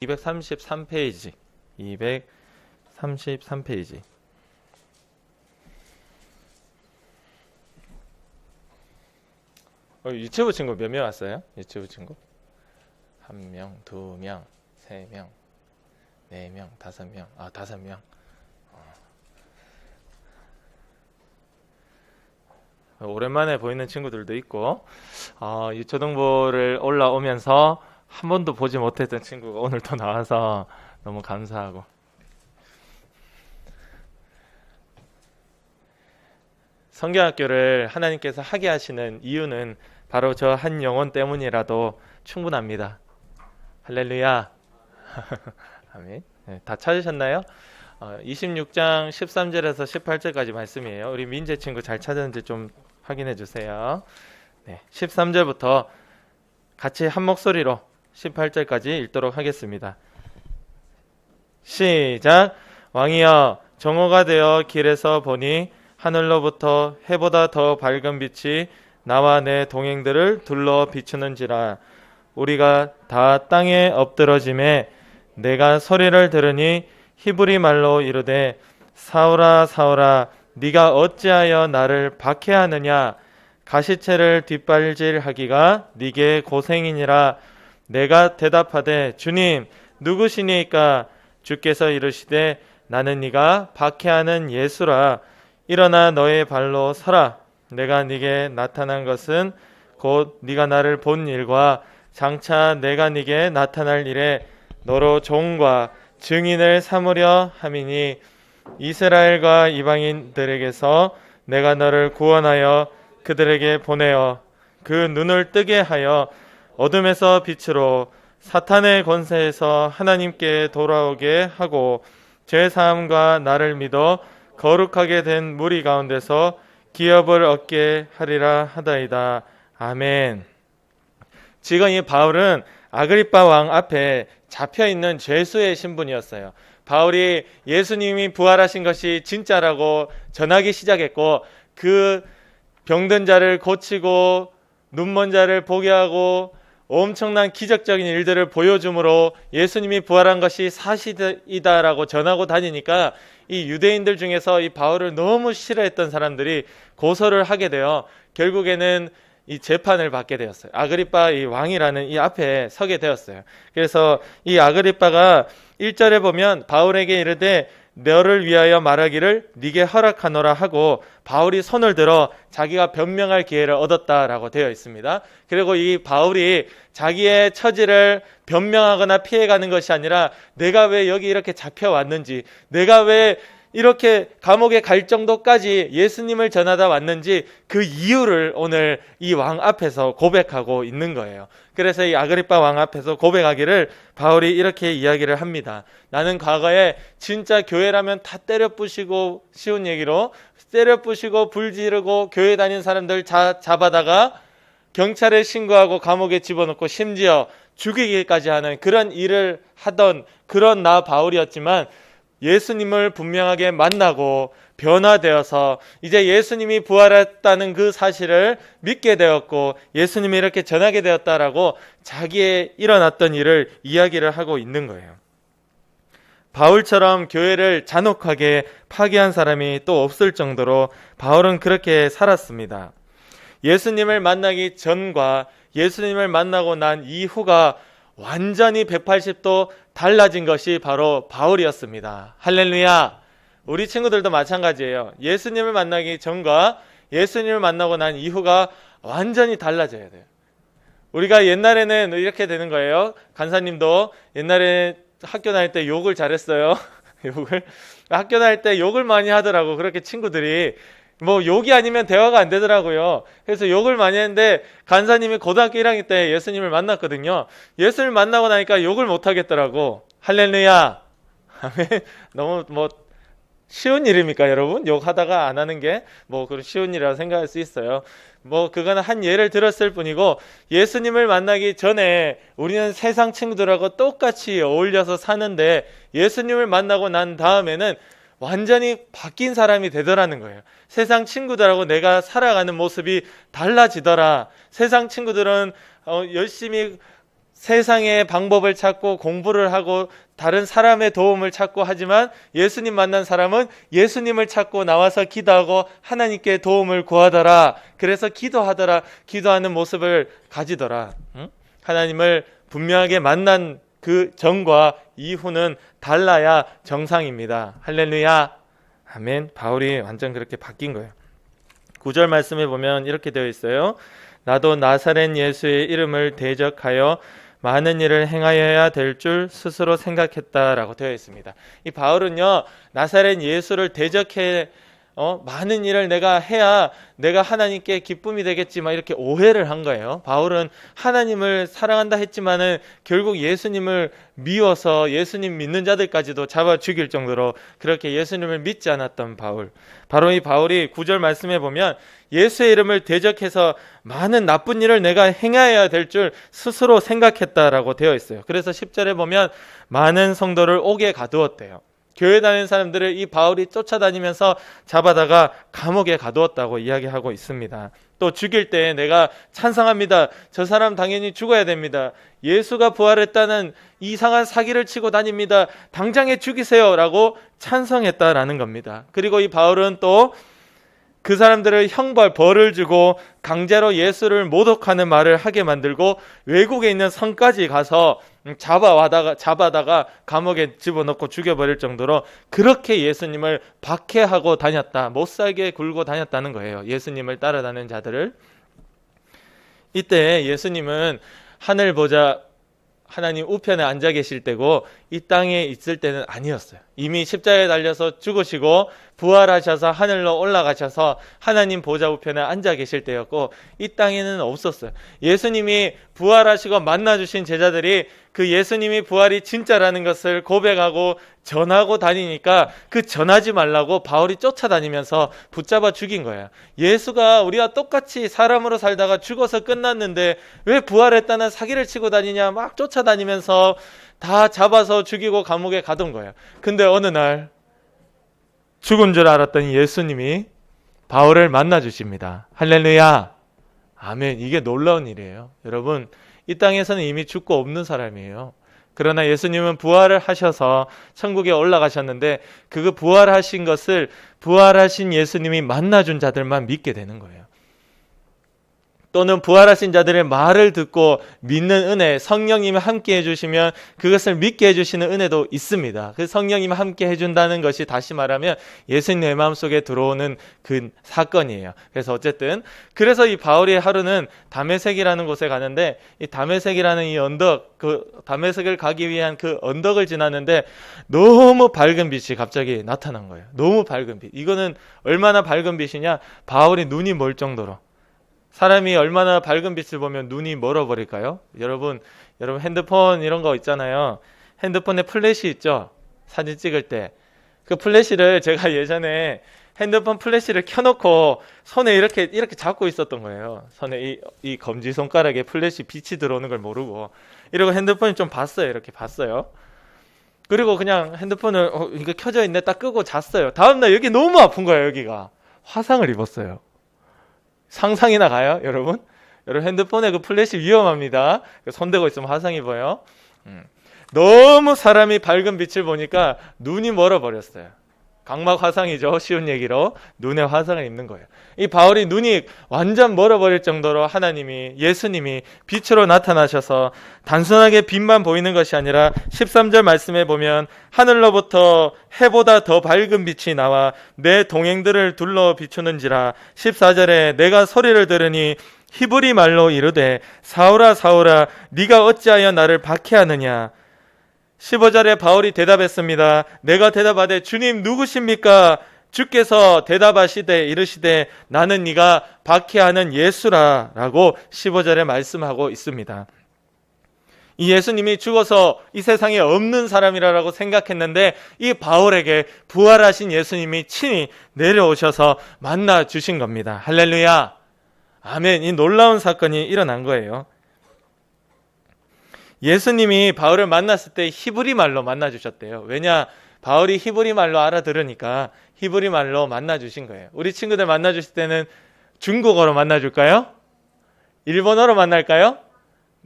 233페이지. 233페이지. 유치부 친구 몇 명 왔어요? 유치부 친구? 1명, 2명, 3명, 4명, 5명. 5명. 오랜만에 보이는 친구들도 있고, 유초등부를 올라오면서 한 번도 보지 못했던 친구가 오늘 또 나와서 너무 감사하고. 성경학교를 하나님께서 하게 하시는 이유는 바로 저 한 영혼 때문이라도 충분합니다. 할렐루야. 아멘. 네, 다 찾으셨나요? 26장 13절에서 18절까지 말씀이에요. 우리 민재 친구 잘 찾았는지 좀 확인해 주세요. 네, 13절부터 같이 한 목소리로 18절까지 읽도록 하겠습니다. 시작. 왕이여, 정오가 되어 길에서 보니 하늘로부터 해보다 더 밝은 빛이 나와 내 동행들을 둘러 비추는지라. 우리가 다 땅에 엎드러짐에 내가 소리를 들으니 히브리 말로 이르되, 사울아 사울아, 네가 어찌하여 나를 박해하느냐? 가시체를 뒷발질하기가 네게 고생이니라. 내가 대답하되, 주님 누구시니까? 주께서 이르시되, 나는 네가 박해하는 예수라. 일어나 너의 발로 서라. 내가 네게 나타난 것은 곧 네가 나를 본 일과 장차 내가 네게 나타날 일에 너로 종과 증인을 삼으려 함이니, 이스라엘과 이방인들에게서 내가 너를 구원하여 그들에게 보내어 그 눈을 뜨게 하여 어둠에서 빛으로, 사탄의 권세에서 하나님께 돌아오게 하고, 죄사함과 나를 믿어 거룩하게 된 무리 가운데서 기업을 얻게 하리라 하다이다. 아멘. 지금 이 바울은 아그리빠 왕 앞에 잡혀있는 죄수의 신분이었어요. 바울이 예수님이 부활하신 것이 진짜라고 전하기 시작했고, 그 병든 자를 고치고 눈먼 자를 보게 하고 엄청난 기적적인 일들을 보여줌으로 예수님이 부활한 것이 사실이다라고 전하고 다니니까, 이 유대인들 중에서 이 바울을 너무 싫어했던 사람들이 고소를 하게 되어 결국에는 이 재판을 받게 되었어요. 아그리빠 이 왕이라는 이 앞에 서게 되었어요. 그래서 이 아그리빠가 1절에 보면 바울에게 이르되, 너를 위하여 말하기를 네게 허락하노라 하고, 바울이 손을 들어 자기가 변명할 기회를 얻었다라고 되어 있습니다. 그리고 이 바울이 자기의 처지를 변명하거나 피해가는 것이 아니라, 내가 왜 여기 이렇게 잡혀왔는지, 내가 왜 이렇게 감옥에 갈 정도까지 예수님을 전하다 왔는지 그 이유를 오늘 이 왕 앞에서 고백하고 있는 거예요. 그래서 이 아그리빠 왕 앞에서 고백하기를 바울이 이렇게 이야기를 합니다. 나는 과거에 진짜 교회라면 다 때려 부시고, 쉬운 얘기로 때려 부시고 불 지르고 교회 다닌 사람들 잡아다가 경찰에 신고하고 감옥에 집어넣고 심지어 죽이기까지 하는 그런 일을 하던 그런 나 바울이었지만, 예수님을 분명하게 만나고 변화되어서 이제 예수님이 부활했다는 그 사실을 믿게 되었고, 예수님이 이렇게 전하게 되었다라고 자기의 일어났던 일을 이야기를 하고 있는 거예요. 바울처럼 교회를 잔혹하게 파괴한 사람이 또 없을 정도로 바울은 그렇게 살았습니다. 예수님을 만나기 전과 예수님을 만나고 난 이후가 완전히 180도 달라진 것이 바로 바울이었습니다. 할렐루야. 우리 친구들도 마찬가지예요. 예수님을 만나기 전과 예수님을 만나고 난 이후가 완전히 달라져야 돼요. 우리가 옛날에는 이렇게 되는 거예요. 간사님도 옛날에 학교 다닐 때 욕을 잘했어요. 학교 다닐 때 욕을 많이 하더라고. 그렇게 친구들이 욕이 아니면 대화가 안 되더라고요. 그래서 욕을 많이 했는데, 간사님이 고등학교 1학년 때 예수님을 만났거든요. 예수님을 만나고 나니까 욕을 못 하겠더라고. 할렐루야. 너무 쉬운 일입니까, 여러분? 욕하다가 안 하는 게 그런 쉬운 일이라고 생각할 수 있어요. 그거는 한 예를 들었을 뿐이고, 예수님을 만나기 전에 우리는 세상 친구들하고 똑같이 어울려서 사는데, 예수님을 만나고 난 다음에는 완전히 바뀐 사람이 되더라는 거예요. 세상 친구들하고 내가 살아가는 모습이 달라지더라. 세상 친구들은 열심히 세상의 방법을 찾고 공부를 하고 다른 사람의 도움을 찾고 하지만 예수님 만난 사람은 예수님을 찾고 나와서 기도하고 하나님께 도움을 구하더라. 그래서 기도하더라. 기도하는 모습을 가지더라. 하나님을 분명하게 만난 그 전과 이후는 달라야 정상입니다. 할렐루야. 아멘. 바울이 완전 그렇게 바뀐 거예요. 9절 말씀에 보면 이렇게 되어 있어요. 나도 나사렛 예수의 이름을 대적하여 많은 일을 행하여야 될 줄 스스로 생각했다라고 되어 있습니다. 이 바울은요, 나사렛 예수를 대적해 많은 일을 내가 해야 내가 하나님께 기쁨이 되겠지만 이렇게 오해를 한 거예요. 바울은 하나님을 사랑한다 했지만은 결국 예수님을 미워서 예수님 믿는 자들까지도 잡아 죽일 정도로 그렇게 예수님을 믿지 않았던 바울. 바로 이 바울이 9절 말씀해 보면 예수의 이름을 대적해서 많은 나쁜 일을 내가 행해야 될 줄 스스로 생각했다라고 되어 있어요. 그래서 10절에 보면 많은 성도를 옥에 가두었대요. 교회 다니는 사람들을 이 바울이 쫓아다니면서 잡아다가 감옥에 가두었다고 이야기하고 있습니다. 또 죽일 때 내가 찬성합니다. 저 사람 당연히 죽어야 됩니다. 예수가 부활했다는 이상한 사기를 치고 다닙니다. 당장에 죽이세요 라고 찬성했다라는 겁니다. 그리고 이 바울은 또 그 사람들을 형벌, 벌을 주고 강제로 예수를 모독하는 말을 하게 만들고 외국에 있는 성까지 가서 잡아다가 감옥에 집어넣고 죽여버릴 정도로 그렇게 예수님을 박해하고 다녔다. 못살게 굴고 다녔다는 거예요. 예수님을 따라다니는 자들을. 이때 예수님은 하늘 보자 하나님 우편에 앉아 계실 때고 이 땅에 있을 때는 아니었어요. 이미 십자가에 달려서 죽으시고 부활하셔서 하늘로 올라가셔서 하나님 보좌 우편에 앉아 계실 때였고 이 땅에는 없었어요. 예수님이 부활하시고 만나주신 제자들이 그 예수님이 부활이 진짜라는 것을 고백하고 전하고 다니니까 그 전하지 말라고 바울이 쫓아다니면서 붙잡아 죽인 거예요. 예수가 우리와 똑같이 사람으로 살다가 죽어서 끝났는데 왜 부활했다는 사기를 치고 다니냐 막 쫓아다니면서 다 잡아서 죽이고 감옥에 가둔 거예요. 근데 어느 날 죽은 줄 알았던 예수님이 바울을 만나 주십니다. 할렐루야. 아멘. 이게 놀라운 일이에요. 여러분, 이 땅에서는 이미 죽고 없는 사람이에요. 그러나 예수님은 부활을 하셔서 천국에 올라가셨는데 그 부활하신 것을 부활하신 예수님이 만나준 자들만 믿게 되는 거예요. 또는 부활하신 자들의 말을 듣고 믿는 은혜, 성령님이 함께 해주시면 그것을 믿게 해주시는 은혜도 있습니다. 그 성령님이 함께 해준다는 것이 다시 말하면 예수님 내 마음속에 들어오는 그 사건이에요. 그래서 어쨌든 그래서 이 바울의 하루는 다메섹이라는 곳에 가는데 이 다메섹이라는 이 언덕, 그 다메섹을 가기 위한 그 언덕을 지나는데 너무 밝은 빛이 갑자기 나타난 거예요. 너무 밝은 빛. 이거는 얼마나 밝은 빛이냐? 바울이 눈이 멀 정도로. 사람이 얼마나 밝은 빛을 보면 눈이 멀어버릴까요? 여러분 핸드폰 이런 거 있잖아요. 핸드폰에 플래시 있죠? 사진 찍을 때. 그 플래시를 제가 예전에 핸드폰 플래시를 켜놓고 손에 이렇게 잡고 있었던 거예요. 손에 이 검지손가락에 플래시 빛이 들어오는 걸 모르고. 이러고 핸드폰이 좀 봤어요. 이렇게 봤어요. 그리고 그냥 핸드폰을 이거 켜져 있네 딱 끄고 잤어요. 다음날 여기 너무 아픈 거예요. 여기가. 화상을 입었어요. 상상이나 가요, 여러분? 여러분 핸드폰에 그 플래시 위험합니다. 손대고 있으면 화상 입어요. 너무 사람이 밝은 빛을 보니까 눈이 멀어버렸어요. 각막 화상이죠. 쉬운 얘기로 눈에 화상을 입는 거예요. 이 바울이 눈이 완전 멀어버릴 정도로 하나님이 예수님이 빛으로 나타나셔서 단순하게 빛만 보이는 것이 아니라 13절 말씀에 보면 하늘로부터 해보다 더 밝은 빛이 나와 내 동행들을 둘러 비추는지라. 14절에 내가 소리를 들으니 히브리 말로 이르되 사울아 사울아 네가 어찌하여 나를 박해하느냐. 15절에 바울이 대답했습니다. 내가 대답하되 주님 누구십니까? 주께서 대답하시되 이르시되 나는 네가 박해하는 예수라 라고 15절에 말씀하고 있습니다. 이 예수님이 죽어서 이 세상에 없는 사람이라고 생각했는데 이 바울에게 부활하신 예수님이 친히 내려오셔서 만나 주신 겁니다. 할렐루야. 아멘. 이 놀라운 사건이 일어난 거예요. 예수님이 바울을 만났을 때 히브리 말로 만나주셨대요. 왜냐? 바울이 히브리 말로 알아들으니까 히브리 말로 만나주신 거예요. 우리 친구들 만나주실 때는 중국어로 만나줄까요? 일본어로 만날까요?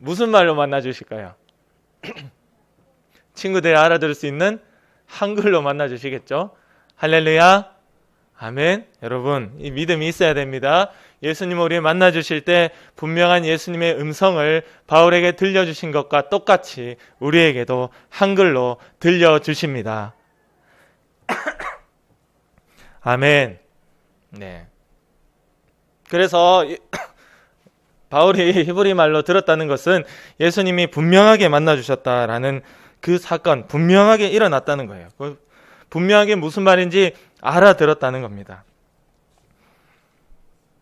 무슨 말로 만나 주실까요? 친구들이 알아들을 수 있는 한글로 만나 주시겠죠? 할렐루야. 아멘. 여러분, 이 믿음이 있어야 됩니다. 예수님을 우리 만나 주실 때 분명한 예수님의 음성을 바울에게 들려주신 것과 똑같이 우리에게도 한글로 들려주십니다. 아멘. 네. 그래서 바울이 히브리 말로 들었다는 것은 예수님이 분명하게 만나 주셨다라는 그 사건, 분명하게 일어났다는 거예요. 분명하게 무슨 말인지 알아들었다는 겁니다.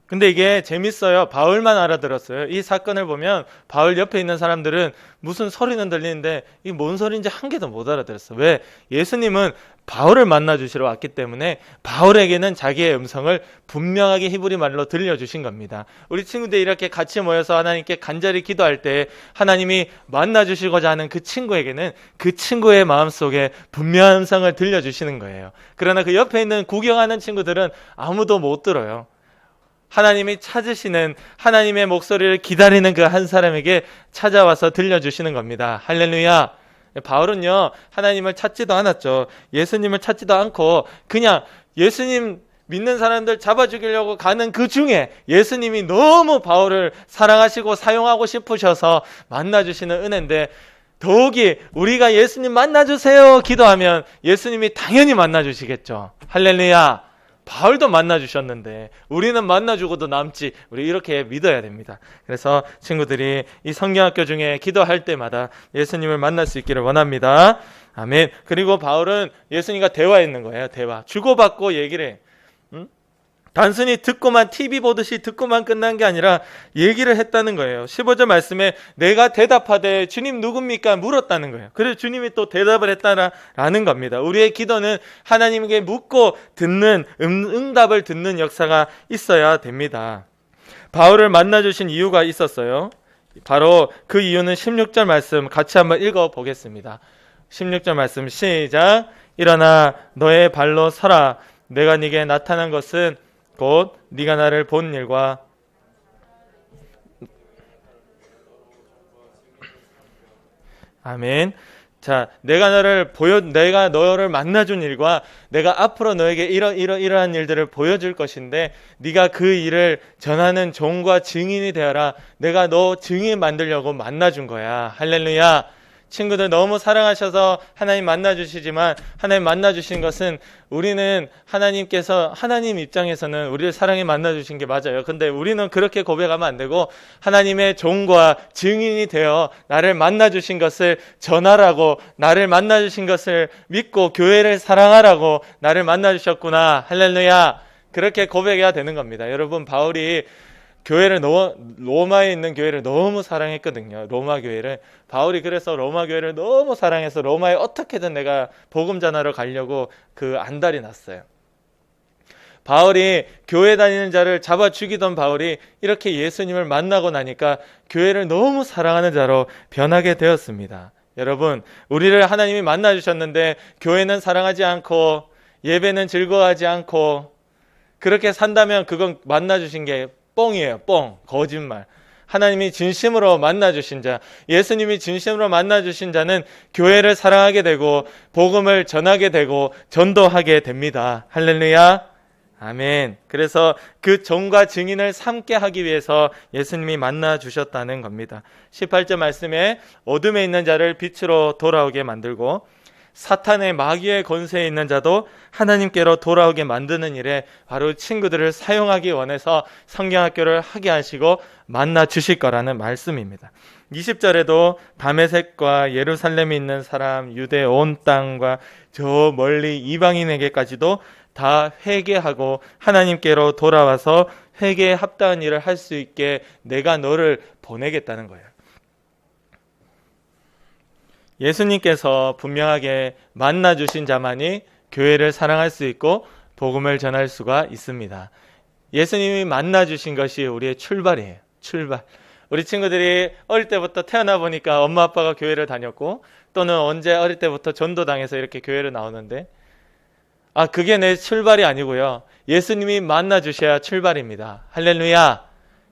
근데 이게 재밌어요. 바울만 알아들었어요. 이 사건을 보면 바울 옆에 있는 사람들은 무슨 소리는 들리는데 이게 뭔 소리인지 한 개도 못 알아들었어. 왜? 예수님은 바울을 만나 주시러 왔기 때문에 바울에게는 자기의 음성을 분명하게 히브리 말로 들려주신 겁니다. 우리 친구들이 이렇게 같이 모여서 하나님께 간절히 기도할 때 하나님이 만나 주시고자 하는 그 친구에게는 그 친구의 마음속에 분명한 음성을 들려주시는 거예요. 그러나 그 옆에 있는 구경하는 친구들은 아무도 못 들어요. 하나님이 찾으시는 하나님의 목소리를 기다리는 그 한 사람에게 찾아와서 들려주시는 겁니다. 할렐루야. 바울은요, 하나님을 찾지도 않았죠. 예수님을 찾지도 않고 그냥 예수님 믿는 사람들 잡아 죽이려고 가는 그 중에 예수님이 너무 바울을 사랑하시고 사용하고 싶으셔서 만나주시는 은혜인데, 더욱이 우리가 예수님 만나주세요 기도하면 예수님이 당연히 만나주시겠죠. 할렐루야. 바울도 만나주셨는데 우리는 만나주고도 남지, 우리 이렇게 믿어야 됩니다. 그래서 친구들이 이 성경학교 중에 기도할 때마다 예수님을 만날 수 있기를 원합니다. 아멘. 그리고 바울은 예수님과 대화했는 거예요. 대화. 주고받고 얘기를 해. 단순히 듣고만 TV 보듯이 듣고만 끝난 게 아니라 얘기를 했다는 거예요. 15절 말씀에 내가 대답하되 주님 누굽니까? 물었다는 거예요. 그래서 주님이 또 대답을 했다라는 겁니다. 우리의 기도는 하나님에게 묻고 듣는 응답을 듣는 역사가 있어야 됩니다. 바울을 만나주신 이유가 있었어요. 바로 그 이유는 16절 말씀 같이 한번 읽어보겠습니다. 16절 말씀 시작. 일어나 너의 발로 서라. 내가 네게 나타난 것은 곧 네가 나를 본 일과 아멘. 자, 내가 너를 만나준 일과 내가 앞으로 너에게 이러한 일들을 보여줄 것인데 네가 그 일을 전하는 종과 증인이 되어라. 내가 너 증인 만들려고 만나준 거야. 할렐루야. 친구들 너무 사랑하셔서 하나님 만나주시지만 하나님 만나주신 것은 우리는 하나님 입장에서는 우리를 사랑해 만나주신 게 맞아요. 근데 우리는 그렇게 고백하면 안 되고 하나님의 종과 증인이 되어 나를 만나주신 것을 전하라고, 나를 만나주신 것을 믿고 교회를 사랑하라고 나를 만나주셨구나. 할렐루야. 그렇게 고백해야 되는 겁니다. 여러분, 바울이 로마에 있는 교회를 너무 사랑했거든요. 로마 교회를. 바울이 그래서 로마 교회를 너무 사랑해서 로마에 어떻게든 내가 복음 전하러 가려고 그 안달이 났어요. 바울이 교회 다니는 자를 잡아 죽이던 바울이 이렇게 예수님을 만나고 나니까 교회를 너무 사랑하는 자로 변하게 되었습니다. 여러분, 우리를 하나님이 만나주셨는데 교회는 사랑하지 않고 예배는 즐거워하지 않고 그렇게 산다면 그건 만나주신 게 뻥이에요. 뻥. 거짓말. 하나님이 진심으로 만나주신 자, 예수님이 진심으로 만나주신 자는 교회를 사랑하게 되고 복음을 전하게 되고 전도하게 됩니다. 할렐루야. 아멘. 그래서 그 종과 증인을 삼게 하기 위해서 예수님이 만나주셨다는 겁니다. 18절 말씀에 어둠에 있는 자를 빛으로 돌아오게 만들고 사탄의 마귀의 권세에 있는 자도 하나님께로 돌아오게 만드는 일에 바로 친구들을 사용하기 원해서 성경학교를 하게 하시고 만나 주실 거라는 말씀입니다. 20절에도 다메섹과 예루살렘에 있는 사람, 유대 온 땅과 저 멀리 이방인에게까지도 다 회개하고 하나님께로 돌아와서 회개에 합당한 일을 할 수 있게 내가 너를 보내겠다는 거예요. 예수님께서 분명하게 만나주신 자만이 교회를 사랑할 수 있고 복음을 전할 수가 있습니다. 예수님이 만나주신 것이 우리의 출발이에요. 출발. 우리 친구들이 어릴 때부터 태어나 보니까 엄마 아빠가 교회를 다녔고 또는 언제 어릴 때부터 전도당해서 이렇게 교회를 나오는데 그게 내 출발이 아니고요. 예수님이 만나주셔야 출발입니다. 할렐루야.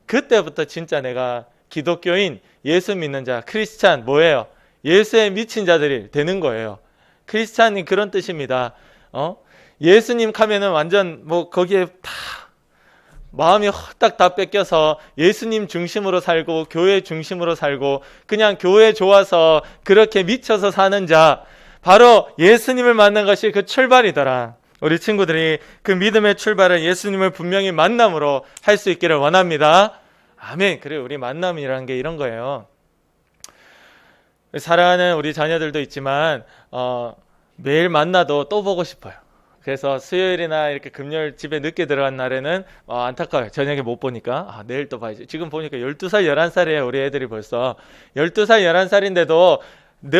그때부터 진짜 내가 기독교인, 예수 믿는 자, 크리스찬 뭐예요? 예수에 미친 자들이 되는 거예요. 크리스찬이 그런 뜻입니다. 예수님 가면은 완전 뭐 거기에 다 마음이 홀딱 다 뺏겨서 예수님 중심으로 살고 교회 중심으로 살고 그냥 교회 좋아서 그렇게 미쳐서 사는 자, 바로 예수님을 만난 것이 그 출발이더라. 우리 친구들이 그 믿음의 출발을 예수님을 분명히 만남으로 할 수 있기를 원합니다. 아멘. 그래, 우리 만남이라는 게 이런 거예요. 사랑하는 우리 자녀들도 있지만 매일 만나도 또 보고 싶어요. 그래서 수요일이나 이렇게 금요일 집에 늦게 들어간 날에는 안타까워요. 저녁에 못 보니까 내일 또 봐야지. 지금 보니까 12살, 11살이에요. 우리 애들이 벌써 12살, 11살인데도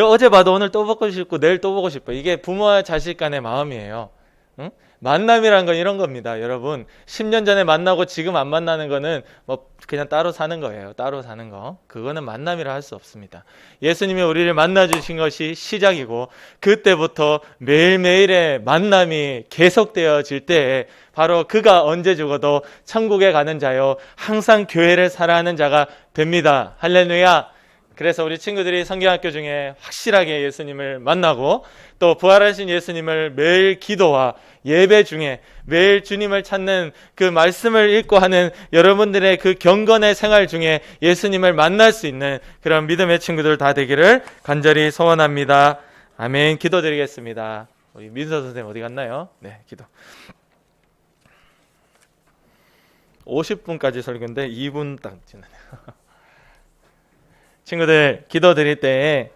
어제 봐도 오늘 또 보고 싶고 내일 또 보고 싶어. 이게 부모와 자식 간의 마음이에요. 응? 만남이란 건 이런 겁니다. 여러분, 10년 전에 만나고 지금 안 만나는 거는 뭐 그냥 따로 사는 거예요. 따로 사는 거. 그거는 만남이라 할 수 없습니다. 예수님이 우리를 만나 주신 것이 시작이고, 그때부터 매일매일의 만남이 계속되어질 때에 바로 그가 언제 죽어도 천국에 가는 자요, 항상 교회를 사랑하는 자가 됩니다. 할렐루야. 그래서 우리 친구들이 성경학교 중에 확실하게 예수님을 만나고 또 부활하신 예수님을 매일 기도와 예배 중에 매일 주님을 찾는 그 말씀을 읽고 하는 여러분들의 그 경건의 생활 중에 예수님을 만날 수 있는 그런 믿음의 친구들 다 되기를 간절히 소원합니다. 아멘. 기도드리겠습니다. 우리 민서 선생님 어디 갔나요? 네, 기도. 50분까지 설교인데 2분 딱 지나네요. 친구들, 기도 드릴 때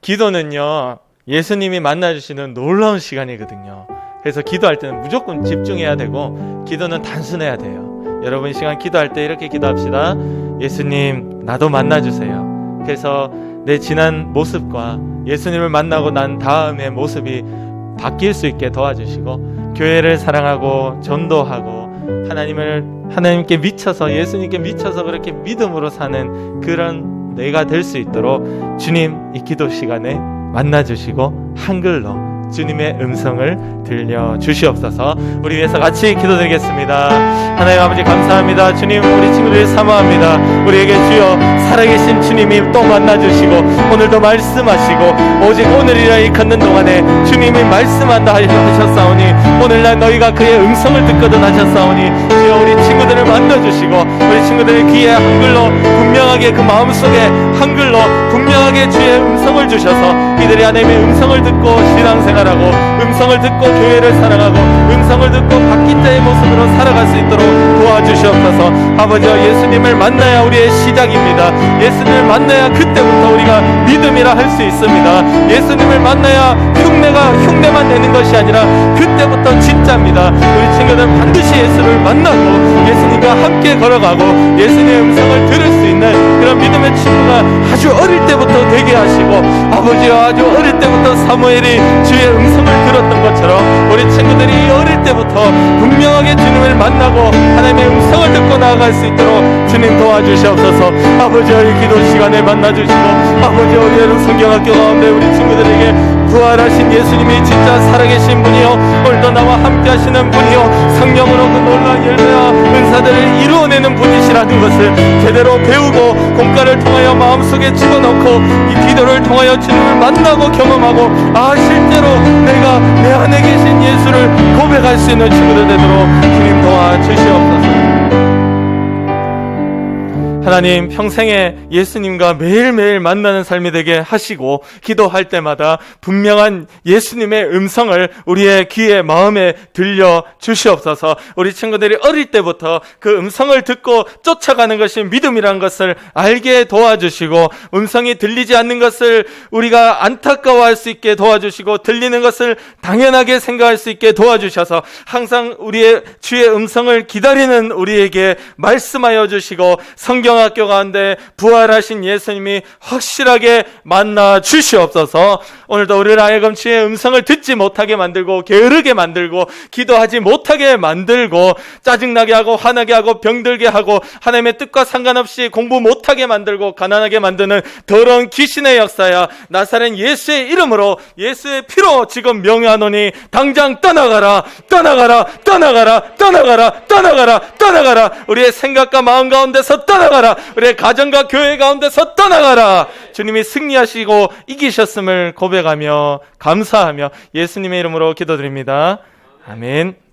기도는요, 예수님이 만나주시는 놀라운 시간이거든요. 그래서 기도할 때는 무조건 집중해야 되고 기도는 단순해야 돼요. 여러분, 이 시간 기도할 때 이렇게 기도합시다. 예수님, 나도 만나주세요. 그래서 내 지난 모습과 예수님을 만나고 난 다음의 모습이 바뀔 수 있게 도와주시고, 교회를 사랑하고 전도하고 하나님께 미쳐서, 예수님께 미쳐서 그렇게 믿음으로 사는 그런 내가 될 수 있도록 주님, 이 기도 시간에 만나주시고 한글로 주님의 음성을 들려주시옵소서. 우리 위해서 같이 기도드리겠습니다. 하나님 아버지, 감사합니다. 주님, 우리 친구들을 사모합니다. 우리에게 주여 살아계신 주님이 또 만나주시고 오늘도 말씀하시고, 오직 오늘이라 이 걷는 동안에 주님이 말씀한다 하셨사오니 오늘날 너희가 그의 음성을 듣거든 하셨사오니, 주여 우리 친구들을 만나주시고 우리 친구들의 귀에 한글로 분명하게, 그 마음속에 한글로 분명하게 주의 음성을 주셔서 이들이 하나님의 음성을 듣고 신앙생활하고 음성을 듣고 교회를 사랑하고 음성을 듣고 바뀐 자의 모습으로 살아갈 수 있도록 도와주시옵소서. 아버지와 예수님을 만나야 우리의 시작입니다. 예수님을 만나야 그때부터 우리가 믿음이라 할 수 있습니다. 예수님을 만나야 흉내만 내는 것이 아니라 그때부터 진짜입니다. 우리 친구들 반드시 예수를 만나고 예수님과 함께 걸어가고 예수님의 음성을 들을 수 있는 그런 믿음의 친구가 아주 어릴 때부터 되게 하시고, 아버지와 아주 어릴 때부터 사무엘이 주의 음성을 들었던 것처럼 우리 친구들이 어릴 때부터 분명하게 주님을 만나고 하나님의 음성을 듣고 나아갈 수 있도록 주님 도와주시옵소서. 아버지와 이 기도 시간에 만나주시고, 아버지와 우리의 성경학교 가운데 우리 친구들에게 부활하신 예수님이 진짜 살아계신 분이요, 오늘도 나와 함께 하시는 분이요, 성령으로 그 놀라운 열매와 은사들을 이루어내는 분이시라는 것을 제대로 배우고 공과를 통하여 마음속에 집어넣고 이 기도를 통하여 주님을 만나고 경험하고, 실제로 내가 내 안에 계신 예수를 고백할 수 있는 친구들 되도록 주님 도와주시옵소서. 하나님, 평생에 예수님과 매일매일 만나는 삶이 되게 하시고, 기도할 때마다 분명한 예수님의 음성을 우리의 귀에 마음에 들려 주시옵소서. 우리 친구들이 어릴 때부터 그 음성을 듣고 쫓아가는 것이 믿음이라는 것을 알게 도와주시고, 음성이 들리지 않는 것을 우리가 안타까워할 수 있게 도와주시고, 들리는 것을 당연하게 생각할 수 있게 도와주셔서 항상 우리의 주의 음성을 기다리는 우리에게 말씀하여 주시고, 성경학교 가운데 부활하신 예수님이 확실하게 만나 주시옵소서. 오늘도 우리를 하여금 주의 음성을 듣지 못하게 만들고 게으르게 만들고 기도하지 못하게 만들고 짜증나게 하고 화나게 하고 병들게 하고 하나님의 뜻과 상관없이 공부 못하게 만들고 가난하게 만드는 더러운 귀신의 역사야, 나사렛 예수의 이름으로 예수의 피로 지금 명하노니 당장 떠나가라, 떠나가라, 떠나가라, 떠나가라, 떠나가라, 떠나가라. 우리의 생각과 마음 가운데서 떠나가라. 떠나가라. 우리의 가정과 교회 가운데서 떠나가라. 주님이 승리하시고 이기셨음을 고백하며 감사하며 예수님의 이름으로 기도드립니다. 아멘.